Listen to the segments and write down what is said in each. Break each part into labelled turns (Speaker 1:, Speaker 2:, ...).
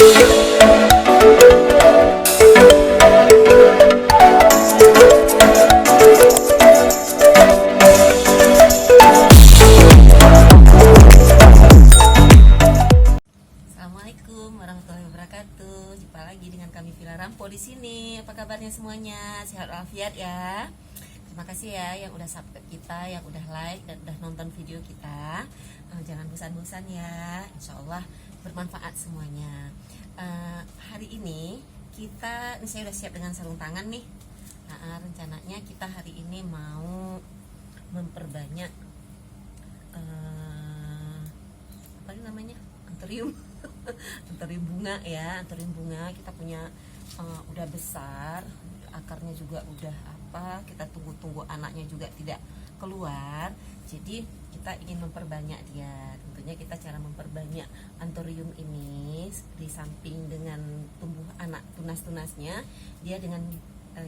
Speaker 1: Assalamualaikum warahmatullahi wabarakatuh. Jumpa lagi dengan kami Villa Rampo di sini. Apa kabarnya semuanya? Sehat walafiat ya. Terima kasih ya yang udah subscribe kita, yang udah like dan udah nonton video kita. Jangan bosan-bosan ya. Insya Allah bermanfaat semuanya. Hari ini saya udah siap dengan sarung tangan nih. Rencananya kita hari ini mau memperbanyak apa namanya? Anthurium. Anthurium bunga ya, anthurium bunga kita punya udah besar, akarnya juga udah kita tunggu anaknya juga tidak keluar, jadi kita ingin memperbanyak dia. Tentunya kita cara memperbanyak anthurium ini di samping dengan tumbuh anak tunas-tunasnya, dia dengan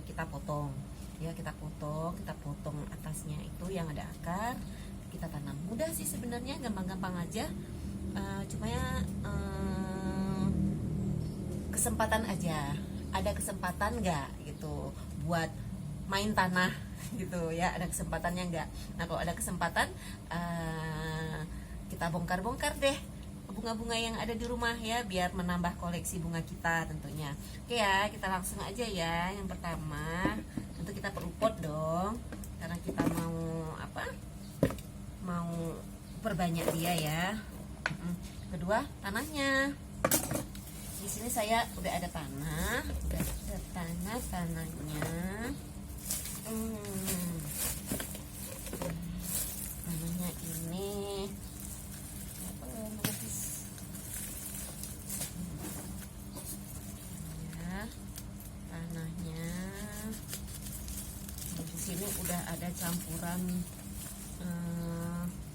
Speaker 1: kita potong ya, kita potong atasnya itu yang ada akar, kita tanam. Mudah sih sebenarnya, gampang-gampang aja. Cuma ya kesempatan aja, ada kesempatan nggak gitu buat main tanah gitu ya, ada kesempatannya nggak. Nah kalau ada kesempatan kita bongkar deh bunga-bunga yang ada di rumah ya, biar menambah koleksi bunga kita tentunya. Oke ya, kita langsung aja ya. Yang pertama tentu kita perlu pot dong, karena kita mau perbanyak dia ya. Kedua, tanahnya. Di sini saya udah ada tanahnya. Tanahnya ini ya, tanahnya di sini udah ada campuran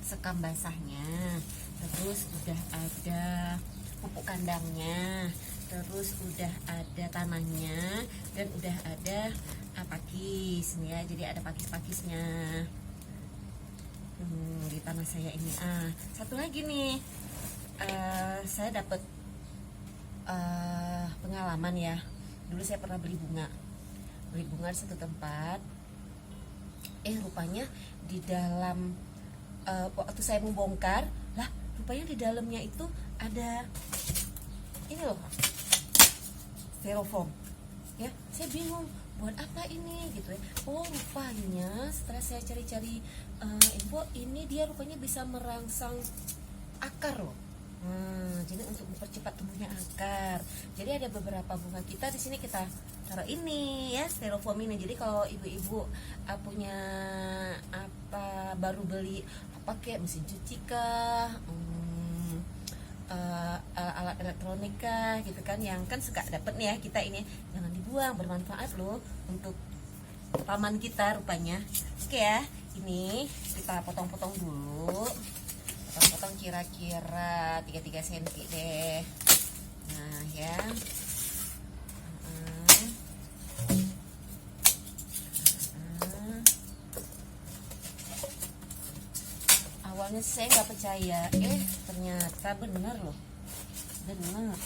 Speaker 1: sekam basahnya, terus udah ada pupuk kandangnya, terus udah ada tanahnya, dan udah ada pakis nih ya, jadi ada pakis-pakisnya di tanah saya ini. Satu lagi nih, saya dapat pengalaman ya. Dulu saya pernah beli bunga di satu tempat, rupanya di dalam waktu saya mau bongkar lah, rupanya di dalamnya itu ada ini loh, styrofoam ya. Saya bingung buat apa ini gitu ya. Oh rupanya setelah saya cari-cari info, ini dia rupanya bisa merangsang akar loh. Jadi untuk mempercepat tumbuhnya akar. Jadi ada beberapa bunga kita di sini kita taruh ini ya, styrofoam ini. Jadi kalau ibu-ibu punya baru beli kayak mesin cuci kah, alat elektronika gitu kan, yang kan suka dapet nih ya kita ini, jangan dibuang, bermanfaat loh untuk taman kita rupanya. Oke ya, ini kita potong-potong dulu, potong kira-kira 3 cm deh. Nah ya, awalnya saya nggak percaya, ternyata bener loh, bener.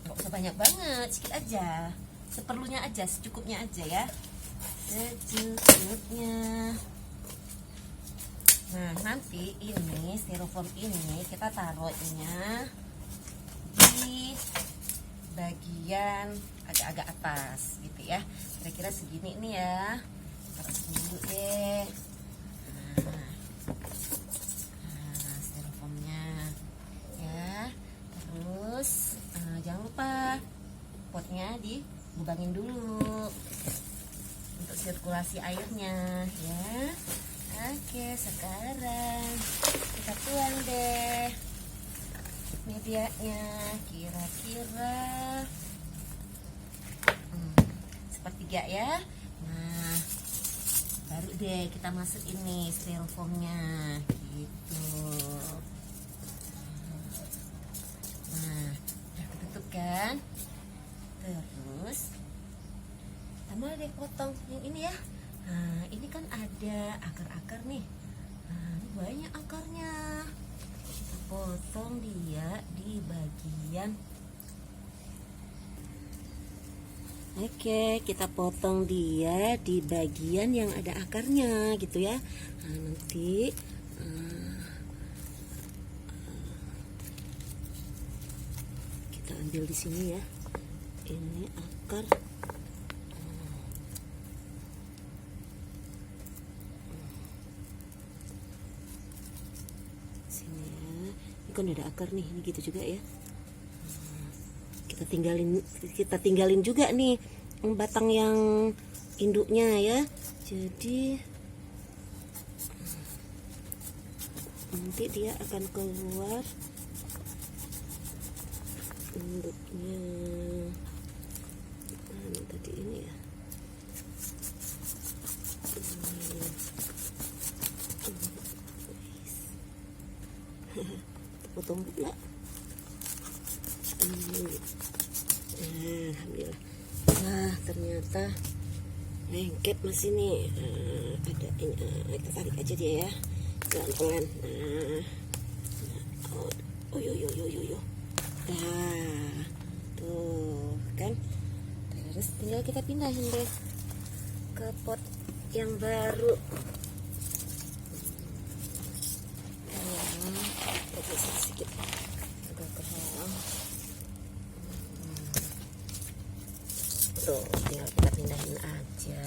Speaker 1: Nggak usah banyak banget, sedikit aja, seperlunya aja, secukupnya aja ya, secukupnya. Nah nanti ini styrofoam ini kita taruhnya di bagian agak-agak atas gitu ya, kira-kira segini nih ya. Taruh dulu deh. Nah, styrofoamnya ya. Terus jangan lupa potnya dilubangin dulu untuk sirkulasi airnya ya. Oke, sekarang kita tuang deh medianya, kira-kira sepertiga ya. Nah baru deh kita masuk ini styrofoamnya gitu. Nah udah ketutup kan, terus kita mulai deh potong yang ini ya. Nah ini kan ada akar-akar nih, nah ini banyak akarnya potong dia di bagian. Oke, kita potong dia di bagian yang ada akarnya gitu ya. Nah, nanti kita ambil di sini ya. Ini akar. Sini ya. Ini kan ada akar nih, ini gitu juga ya. Kita tinggalin juga nih batang yang induknya ya. Jadi nanti dia akan keluar induknya. Nah, tadi ini ya. Potong pula. Alhamdulillah. Nah, ternyata lengket masih nih. Ada ini. Kita tarik aja dia ya, pelan-pelan. Yo. Nah, tuh kan. Terus tinggal kita pindahin deh ke pot yang baru. Sedikit agak kehalang. Tuh, tinggal kita pindahin aja.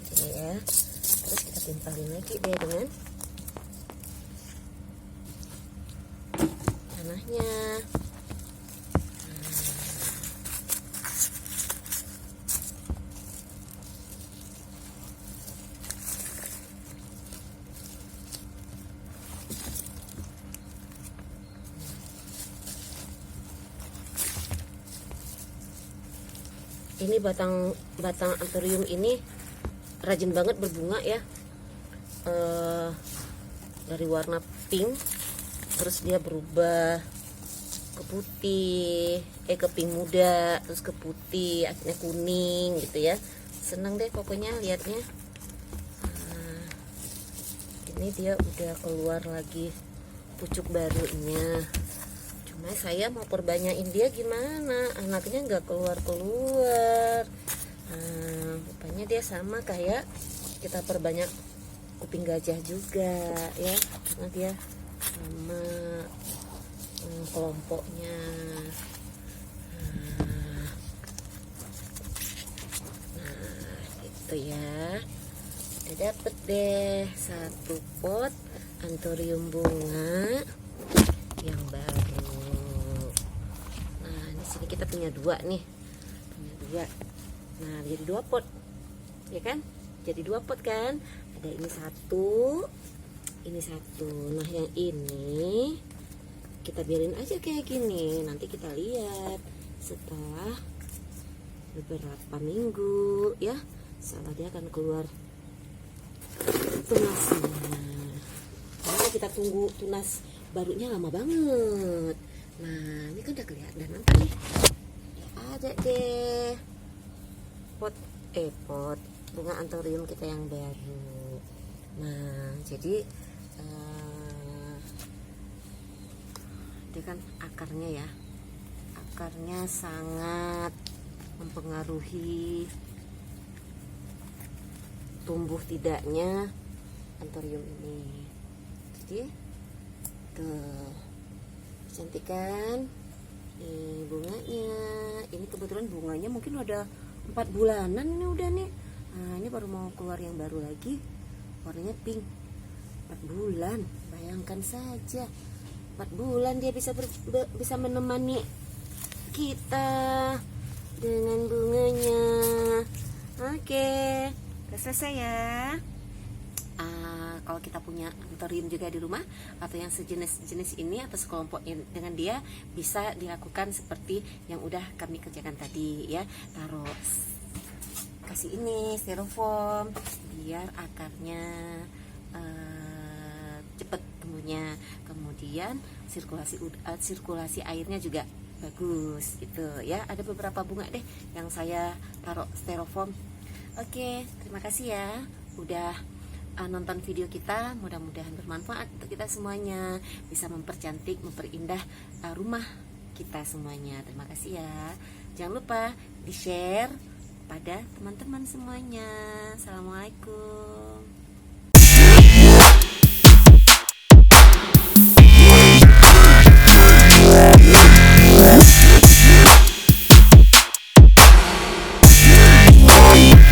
Speaker 1: Gini ya. Terus kita timpalin lagi deh dengan tanahnya. Ini batang anthurium ini rajin banget berbunga ya. Dari warna pink terus dia berubah ke putih, ke pink muda, terus ke putih, akhirnya kuning gitu ya. Seneng deh pokoknya liatnya. Ini dia udah keluar lagi pucuk barunya. Cuma saya mau perbanyakin dia gimana, anaknya nggak keluar. Rupanya dia sama kayak kita perbanyak kuping gajah juga ya, karena dia sama kelompoknya. Nah gitu ya, udah dapet deh satu pot anthurium bunga yang baru. Nah di sini kita punya dua nih, Nah jadi 2 pot, ya kan? Jadi 2 pot kan? Ada ini satu, ini satu. Nah yang ini kita biarin aja kayak gini. Nanti kita lihat setelah beberapa minggu ya, setelah dia akan keluar tunasnya. Karena kita tunggu tunas barunya lama banget. Nah ini kan udah kelihatan nanti ada deh pot bunga anthurium kita yang baru. Nah jadi dia kan akarnya ya, akarnya sangat mempengaruhi tumbuh tidaknya anthurium ini. Jadi tuh cantik kan nih bunganya. Ini kebetulan bunganya mungkin udah 4 bulanan ini udah nih. Nah ini baru mau keluar yang baru lagi, warnanya pink. 4 bulan, bayangkan saja 4 bulan dia bisa menemani kita dengan bunganya. Oke, udah selesai ya. Kalau kita punya anthurium juga di rumah atau yang sejenis ini atau sekelompok dengan dia, bisa dilakukan seperti yang udah kami kerjakan tadi ya. Taruh kasih ini styrofoam biar akarnya cepet tumbuhnya, kemudian sirkulasi airnya juga bagus gitu ya. Ada beberapa bunga deh yang saya taruh styrofoam. Oke, terima kasih ya udah nonton video kita. Mudah-mudahan bermanfaat untuk kita semuanya, bisa mempercantik, memperindah rumah kita semuanya. Terima kasih ya. Jangan lupa di-share pada teman-teman semuanya. Assalamualaikum.